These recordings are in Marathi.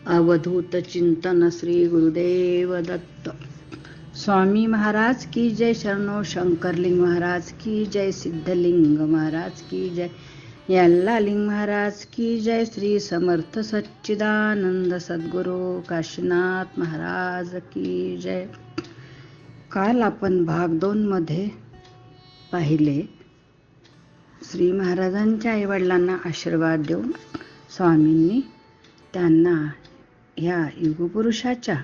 अवधूत चिंतन श्री गुरुदेव दत्त. स्वामी महाराज की जय. शरणो शंकरलिंग महाराज की जय. सिद्धलिंग महाराज की जय. यल्लालिंग महाराज की जय. श्री समर्थ सच्चिदानंद सद्गुरू काशीनाथ महाराज की जय. काल आपण भाग 2 मध्ये पाहिले श्री महाराजांच्या आईवडिलांना आशीर्वाद देऊन स्वामींनी त्यांना ह्या युगपुरुषाच्या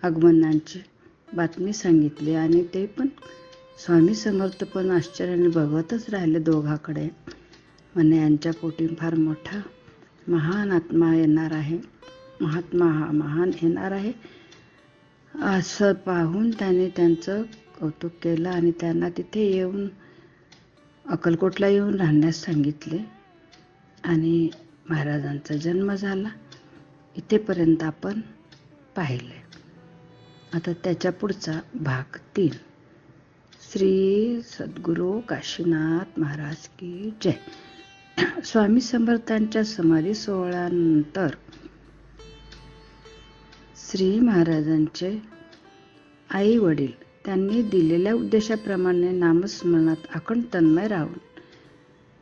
आगमनाची बातमी सांगितली आणि ते पण स्वामी समर्थ पण आश्चर्याने बघतच राहिले दोघाकडे. म्हणे यांच्या पोटी फार मोठा महान आत्मा येणार आहे, महात्मा हा महान येणार आहे असं पाहून त्याने त्यांचं कौतुक केलं आणि त्यांना तिथे येऊन अक्कलकोटला येऊन राहण्यास सांगितले आणि महाराजांचा जन्म झाला. इथेपर्यंत आपण पाहिले. आता त्याच्या पुढचा भाग 3. श्री सद्गुरू काशीनाथ महाराज की जय. स्वामी समर्थांच्या समाधी सोहळ्यानंतर श्री महाराजांचे आई वडील त्यांनी दिलेल्या उद्देशाप्रमाणे नामस्मरणात अखंड तन्मय राहून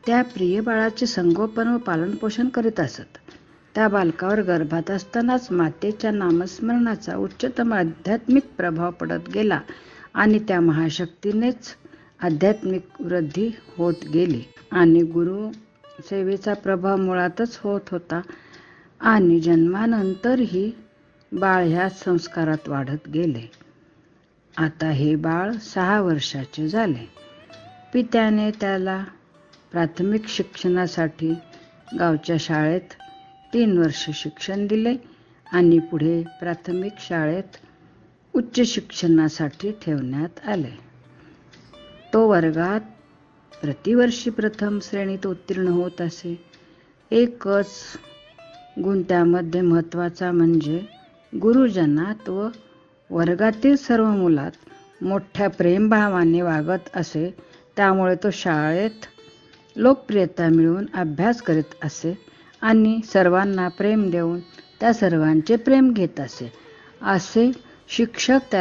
त्या प्रिय बाळाचे संगोपन व पालनपोषण करीत असत. त्या बालकावर गर्भात असतानाच मातेच्या नामस्मरणाचा उच्चतम आध्यात्मिक प्रभाव पडत गेला आणि त्या महाशक्तीनेच आध्यात्मिक वृद्धी होत गेली आणि गुरु सेवेचा प्रभाव मुळातच होत होता आणि जन्मानंतरही बाळ ह्या संस्कारात वाढत गेले. आता हे बाळ 6 वर्षाचे झाले. पित्याने त्याला प्राथमिक शिक्षणासाठी गावच्या शाळेत 3 वर्ष शिक्षण दिले आणि पुढे प्राथमिक शाळेत उच्च शिक्षणासाठी ठेवण्यात आले. तो वर्गात प्रतिवर्षी प्रथम श्रेणीत उत्तीर्ण होत असे. एकच गुण त्यामध्ये महत्त्वाचा म्हणजे गुरुजनात व वर्गातील सर्व मुलात मोठ्या प्रेमभावाने वागत असे. त्यामुळे तो शाळेत लोकप्रियता मिळवून अभ्यास करीत असे आणि सर्वांना प्रेम देऊन त्या सर्वांचे प्रेम घेत असे. असे शिक्षक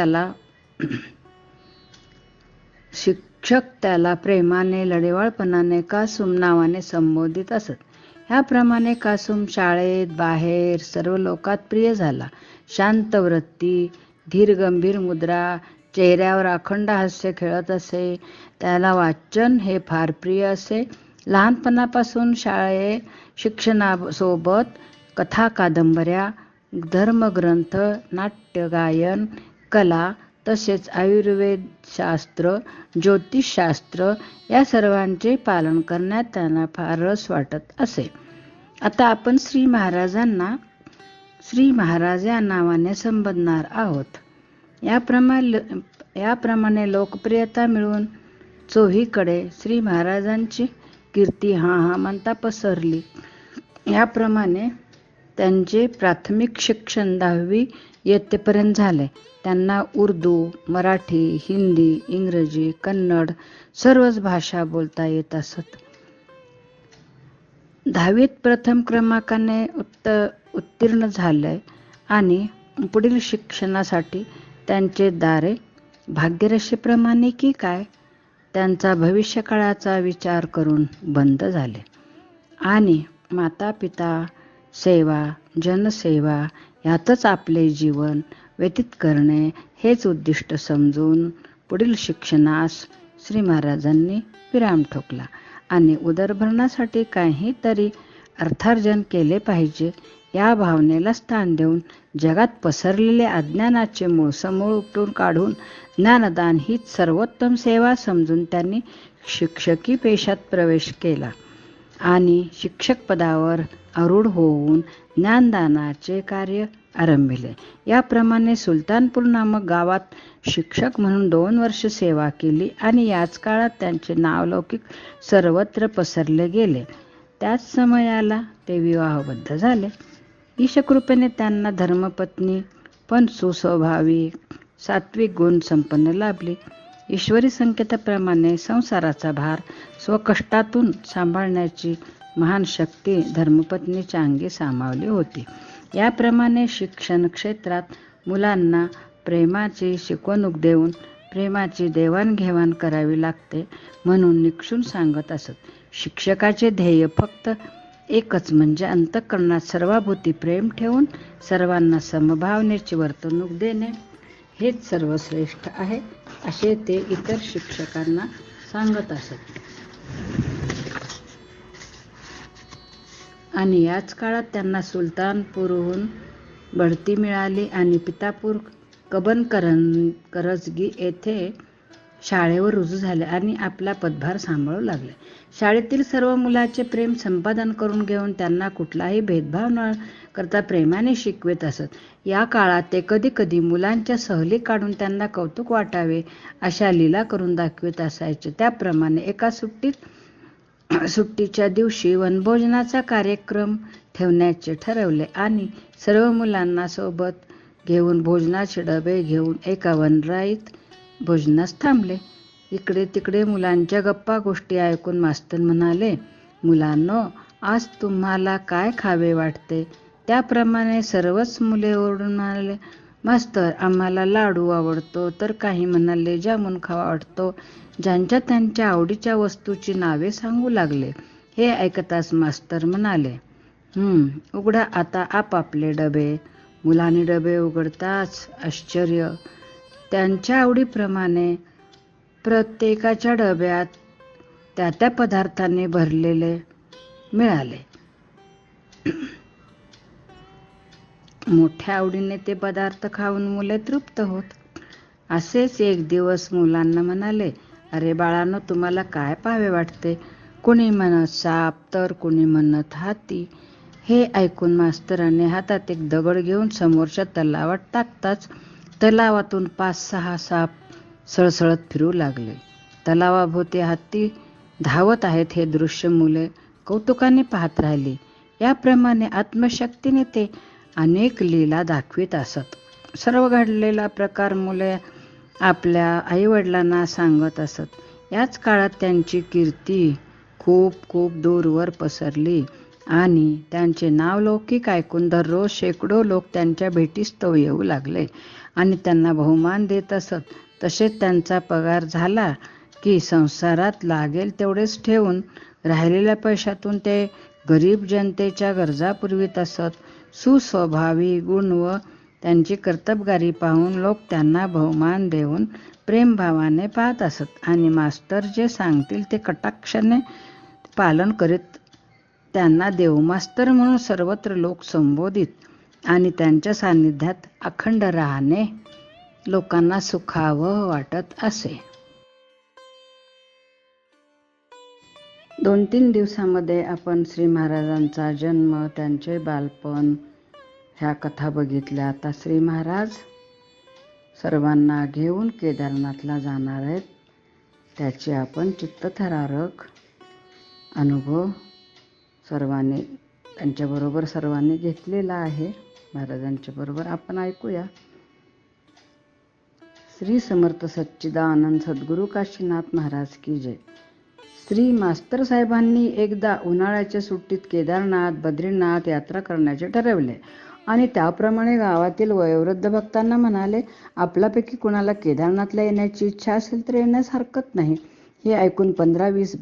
त्याला प्रेमाने लढेवाळपणाने कासूम नावाने संबोधित असत. ह्याप्रमाणे कासूम शाळेत बाहेर सर्व लोकात प्रिय झाला. शांत वृत्ती, धीर गंभीर मुद्रा, चेहऱ्यावर अखंड हास्य खेळत असे. त्याला वाचन हे फार प्रिय असे. लहानपणापासून शाळेत शिक्षणासोबत कथा कादंबऱ्या, धर्मग्रंथ, नाट्य गायन, कला तसेच आयुर्वेदशास्त्र, ज्योतिषशास्त्र या सर्वांचे पालन करण्यात त्यांना फार रस वाटत असे. आता आपण श्री महाराजांना श्री महाराज या नावाने संबोधणार आहोत. याप्रमाणे लोकप्रियता मिळवून चोहीकडे श्री महाराजांची कीर्ती म्हणता पसरली. याप्रमाणे त्यांचे प्राथमिक शिक्षण 10वी इयत्तेपर्यंत झाले. त्यांना उर्दू, मराठी, हिंदी, इंग्रजी, कन्नड सर्वच भाषा बोलता येत असत. 10वीत प्रथम क्रमांकाने उत्तीर्ण झाले आणि पुढील शिक्षणासाठी त्यांचे दारे भाग्यरेषेप्रमाणे की काय त्यांचा भविष्यकाळाचा विचार करून बंद झाले आणि माता पिता सेवा, जनसेवा यातच आपले जीवन व्यतीत करणे हेच उद्दिष्ट समजून पुढील शिक्षणास श्री महाराजांनी विराम ठोकला आणि उदरभरणासाठी काहीतरी अर्थार्जन केले पाहिजे या भावनेला स्थान देऊन जगात पसरलेले अज्ञानाचे मूळ समूळ उपटून काढून ज्ञानदान हीच सर्वोत्तम सेवा समजून त्यांनी शिक्षकी पेशात प्रवेश केला आणि शिक्षक पदावर आरूढ होऊन ज्ञानदानाचे कार्य आरंभिले. याप्रमाणे सुलतानपूर नामक गावात शिक्षक म्हणून 2 वर्ष सेवा केली आणि याच काळात त्यांचे नावलौकिक सर्वत्र पसरले गेले. त्याच समयाला ते विवाहबद्ध झाले. ईशकृपेने त्यांना धर्मपत्नी पण सुस्वभावी सात्विक गुण संपन्न लाभली. ईश्वरी संकेताप्रमाणे संसाराचा भार स्वकष्टातून सांभाळण्याची महान शक्ती धर्मपत्नीच्या अंगी सामावली होती. याप्रमाणे शिक्षण क्षेत्रात मुलांना प्रेमाची शिकवणूक देऊन प्रेमाची देवाणघेवाण करावी लागते म्हणून निक्षून सांगत असत. शिक्षकाचे ध्येय फक्त एकच म्हणजे अंतःकरणात सर्वाभोवती प्रेम ठेवून सर्वांना समभावनेची वर्तणूक देणे हेच सर्वश्रेष्ठ आहे असे ते इतर शिक्षकांना सांगत असत. आणि याच काळात त्यांना सुलतानपूरहून बढती मिळाली आणि पितापूर करजगी येथे शाळेवर रुजू झाले आणि आपला पदभार सांभाळू लागले. शाळेतील सर्व मुलाचे प्रेम संपादन करून घेऊन त्यांना कुठलाही भेदभाव न करता प्रेमाने शिकवत असत. या काळात ते कधी कधी मुलांच्या सहली काढून त्यांना कौतुक वाटावे अशा लीला करून दाखवित असायचे. त्याप्रमाणे एका सुट्टीच्या दिवशी वनभोजनाचा कार्यक्रम ठेवण्याचे ठरवले आणि सर्व मुलांना सोबत घेऊन भोजनाचे डबे घेऊन एका वनराईत भोजनास थांबले. इकडे तिकडे मुलांच्या गप्पा गोष्टी ऐकून मास्तर म्हणाले, मुलांनो, आज तुम्हाला काय खावे वाटते? त्याप्रमाणे सर्वच मुले ओरडून म्हणाले, मास्तर, आम्हाला लाडू आवडतो. तर काही म्हणाले, जामून खावा वाटतो. ज्यांच्या त्यांच्या आवडीच्या वस्तूची नावे सांगू लागले. हे ऐकताच मास्तर म्हणाले, उघडा आता आपापले डबे. मुलांनी डबे उघडताच आश्चर्य. त्यांच्या आवडीप्रमाणे प्रत्येकाच्या डब्यात त्या त्या पदार्थांनी भरलेले मिळाले. मोठ्या आवडीने ते पदार्थ खाऊन मुले तृप्त होत. असेच एक दिवस मुलांना म्हणाले, अरे बाळांनो, तुम्हाला काय पाहावे वाटते? कोणी म्हणत साप तर कोणी म्हणत हाती. हे ऐकून मास्तराने हातात एक दगड घेऊन समोरच्या तलावात टाकताच तलावातून 5-6 साप सळसळत फिरू लागले. तलावाभोवती हत्ती धावत आहेत हे दृश्य मुले कौतुकाने पाहत राहिली. याप्रमाणे आत्मशक्तीने ते अनेक लीला दाखवित असत. सर्व घडलेला प्रकार मुले आपल्या आईवडिलांना सांगत असत. याच काळात त्यांची कीर्ती खूप खूप दूरवर पसरली आणि त्यांचे नाव लौकिक ऐकून दररोज शेकडो लोक त्यांच्या भेटीस्तव येऊ लागले आणि त्यांना बहुमान देत असत. तसेच त्यांचा पगार झाला की संसारात लागेल तेवढेच ठेवून राहिलेल्या पैशातून ते गरीब जनतेच्या गरजा पुरवित असत. सुस्वभावी गुण व त्यांची कर्तबगारी पाहून लोक त्यांना बहुमान देऊन प्रेमभावाने पाहत असत आणि मास्तर जे सांगतील ते कटाक्षाने पालन करीत त्यांना देवमास्तर म्हणून सर्वत्र लोक संबोधित आणि त्यांच्या सान्निध्यात अखंड राहणे लोकांना सुखावह वाटत असे. 2-3 दिवसामध्ये आपण श्री महाराजांचा जन्म, त्यांचे बालपण ह्या कथा बघितल्या. आता श्री महाराज सर्वांना घेऊन केदारनाथला जाणार आहेत. त्याचे आपण चित्तथरारक अनुभव सर्वांनी त्यांच्याबरोबर सर्वांनी घेतलेला आहे. महाराजांच्या बरोबर आपण ऐकूया. श्री समर्थ सच्चिदानंद सद्गुरू काशीनाथ महाराज की जय. श्री मास्तर साहेबांनी एकदा उन्हाळ्याच्या सुट्टीत केदारनाथ, बद्रीनाथ यात्रा करण्याचे ठरवले आणि त्याप्रमाणे गावातील वयोवृद्ध भक्तांना म्हणाले, आपल्यापैकी कुणाला केदारनाथला येण्याची इच्छा असेल तर येण्यास हरकत नाही. हे ऐकून 15-20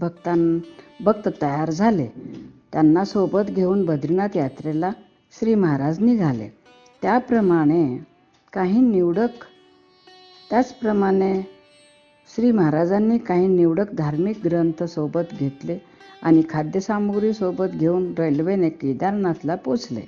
भक्त तयार झाले. त्यांना सोबत घेऊन बद्रीनाथ यात्रेला श्री महाराज निघाले. त्याचप्रमाणे श्री महाराजांनी काही निवडक धार्मिक ग्रंथ सोबत घेतले आणि खाद्यसामुग्री सोबत घेऊन रेल्वेने केदारनाथला पोचले.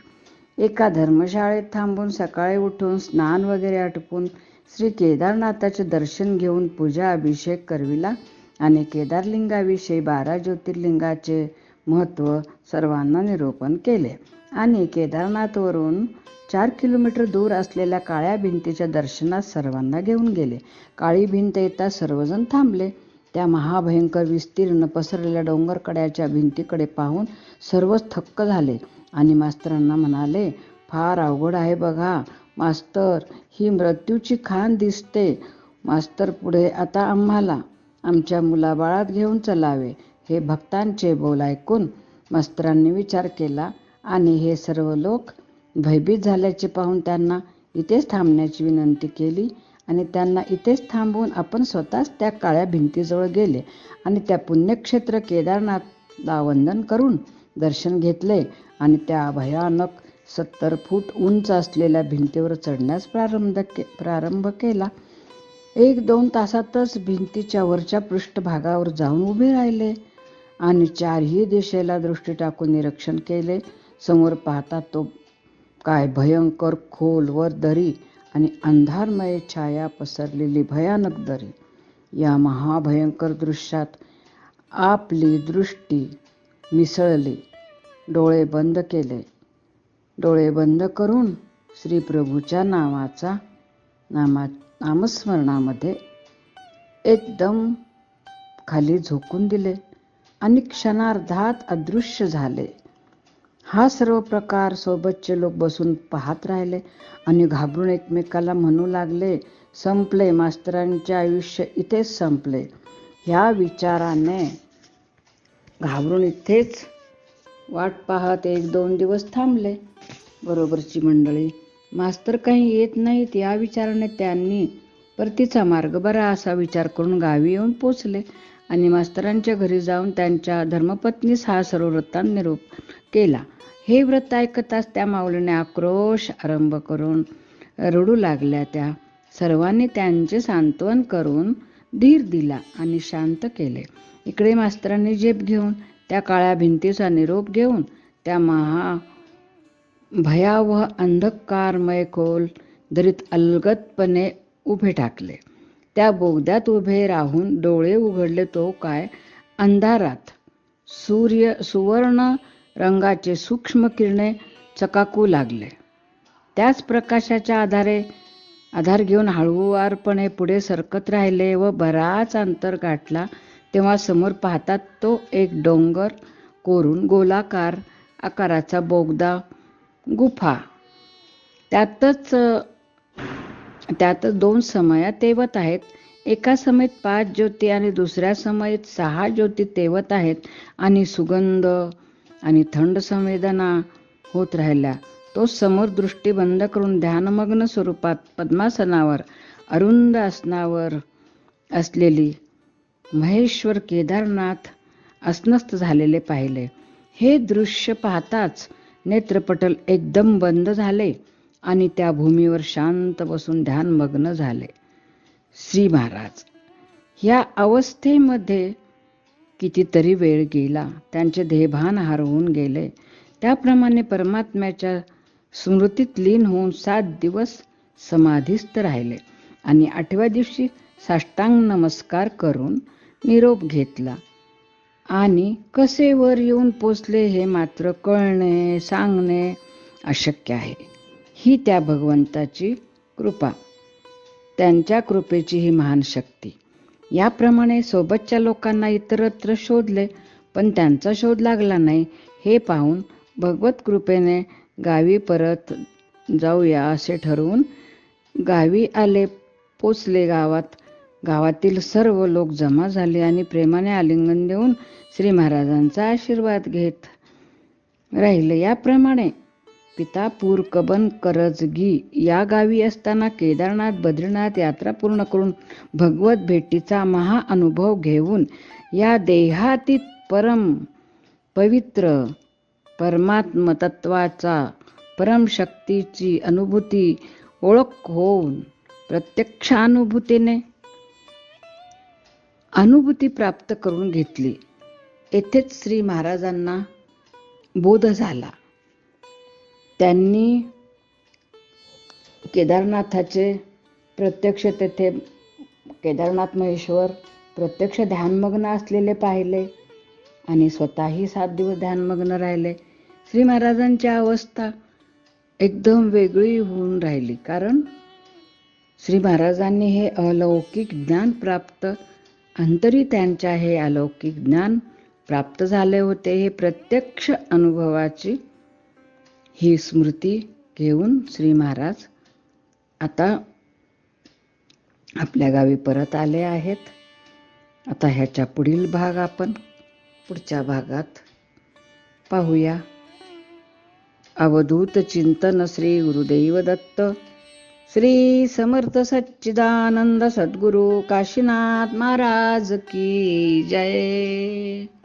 एका धर्मशाळेत थांबून सकाळी उठून स्नान वगैरे आटपून श्री केदारनाथाचे दर्शन घेऊन पूजा अभिषेक करविला आणि केदारलिंगाविषयी 12 ज्योतिर्लिंगाचे महत्त्व सर्वांना निरूपण केले आणि केदारनाथवरून 4 किलोमीटर दूर असलेल्या काळ्या भिंतीच्या दर्शनास सर्वांना घेऊन गेले. काळी भिंत येता सर्वजण थांबले. त्या महाभयंकर विस्तीर्ण पसरलेल्या डोंगरकड्याच्या भिंतीकडे पाहून सर्वच थक्क झाले आणि मास्तरांना म्हणाले, फार अवघड आहे बघा मास्तर, ही मृत्यूची खाण दिसते. मास्तर पुढे आता आम्हाला आमच्या मुलाबाळात घेऊन चलावे. हे भक्तांचे बोल ऐकून मास्तरांनी विचार केला आणि हे सर्व लोक भयभीत झाल्याचे पाहून त्यांना इथेच थांबण्याची विनंती केली आणि त्यांना इथेच थांबवून आपण स्वतःच त्या काळ्या भिंतीजवळ गेले आणि त्या पुण्यक्षेत्र केदारनाथला वंदन करून दर्शन घेतले आणि त्या भयानक 70 फूट उंच असलेल्या भिंतीवर चढण्यास प्रारंभ केला. 1-2 तासातच भिंतीच्या वरच्या पृष्ठभागावर जाऊन उभे राहिले आणि चारही दिशेला दृष्टी टाकून निरीक्षण केले. समोर पाहता तो काय भयंकर खोलवर दरी आणि अंधारमय छाया पसरलेली भयानक दरी. या महाभयंकर दृश्यात आपली दृष्टी मिसळली. डोळे बंद केले. डोळे बंद करून श्री प्रभूच्या नामस्मरणामध्ये एकदम खाली झोकून दिले आणि क्षणार्धात अदृश्य झाले. हा सर्व प्रकार सोबतचे लोक बसून पाहत राहिले आणि घाबरून एकमेकाला म्हणू लागले, संपले, मास्तरांचे आयुष्य इथेच संपले. ह्या विचाराने घाबरून इथेच वाट पाहत 1-2 दिवस थांबले. बरोबरची मंडळी मास्तर काही येत नाहीत या विचाराने त्यांनी परतीचा मार्ग बरा असा विचार करून गावी येऊन पोचले आणि मास्तरांच्या घरी जाऊन त्यांच्या धर्मपत्नीस हा सर्व वृत्तांत निरूपण केला. हे व्रत ऐकताच त्या माऊलीने आक्रोश आरंभ करून रडू लागल्या. त्या सर्वांनी त्यांचे सांत्वन करून धीर दिला आणि शांत केले. इकडे मास्तरांनी जेप घेऊन त्या काळ्या भिंतीचा निरोप घेऊन त्या भयावह अंधकारमय खोल दरीत अलगदपणे उभे टाकले. त्या बोगद्यात उभे राहून डोळे उघडले तो काय अंधारात सुवर्ण रंगाचे सूक्ष्म किरणे चकाकू लागले. त्याच प्रकाशाच्या आधार घेऊन हळूवारपणे पुढे सरकत राहिले व बराच अंतर गाठला तेव्हा समोर पाहतात तो एक डोंगर कोरून गोलाकार आकाराचा बोगदा गुफा. त्यातच 2 समया तेवत आहेत. एका समयेत 5 ज्योती आणि दुसऱ्या समयेत 6 ज्योती तेवत आहेत आणि सुगंध आणि थंड संवेदना होत राहिल्या. तो समोर दृष्टी बंद करून ध्यानमग्न स्वरूपात पद्मासनावर अरुंद आसनावर असलेली महेश्वर केदारनाथ अस्वस्थ झालेले पाहिले. हे दृश्य पाहताच नेत्रपटल एकदम बंद झाले आणि त्या भूमीवर शांत बसून ध्यानमग्न झाले. श्री महाराज या अवस्थेमध्ये कितीतरी वेळ गेला. त्यांचे देहभान हरवून गेले. त्याप्रमाणे परमात्म्याच्या स्मृतीत लीन होऊन 7 दिवस समाधीस्थ राहिले आणि 8व्या दिवशी साष्टांग नमस्कार करून निरोप घेतला. आणि कसे वर येऊन पोचले हे मात्र कळणे सांगणे अशक्य आहे. ही त्या भगवंताची कृपा, त्यांच्या कृपेची ही महान शक्ती. याप्रमाणे सोबतच्या लोकांना इतरत्र शोधले पण त्यांचा शोध लागला नाही. हे पाहून भगवत कृपेने गावी परत जाऊया असे ठरवून गावी आले. पोचले. गावातील सर्व लोक जमा झाले आणि प्रेमाने आलिंगन देऊन श्री महाराजांचा आशीर्वाद घेत राहिले. याप्रमाणे पितापूर कबन करजगी या गावी असताना केदारनाथ बद्रीनाथ यात्रा पूर्ण करून भगवत भेटीचा महाअनुभव घेऊन या देहातीत परम पवित्र परमात्म तत्वाचा परमशक्तीची ओळख होऊन प्रत्यक्ष अनुभूती प्राप्त करून घेतली. येथेच श्री महाराजांना बोध झाला. त्यांनी केदारनाथाचे प्रत्यक्ष तेथे केदारनाथ महेश्वर प्रत्यक्ष ध्यानमग्न असलेले पाहिले आणि स्वतःही 7 दिवस ध्यानमग्न राहिले. श्री महाराजांची अवस्था एकदम वेगळी होऊन राहिली, कारण श्री महाराजांनी हे अलौकिक ज्ञान प्राप्त अंतरी त्यांच्या हे अलौकिक ज्ञान प्राप्त झाले होते. हे प्रत्यक्ष अनुभवाची ही स्मृती घेऊन श्री महाराज आता आपल्या गावी परत आले आहेत. आता ह्याच्या पुढील भाग आपण पुढच्या भागात पाहूया. अवधूत चिंतन श्री गुरुदेव दत्त. श्री समर्थ सच्चिदानंद सद्गुरु काशीनाथ महाराज की जय.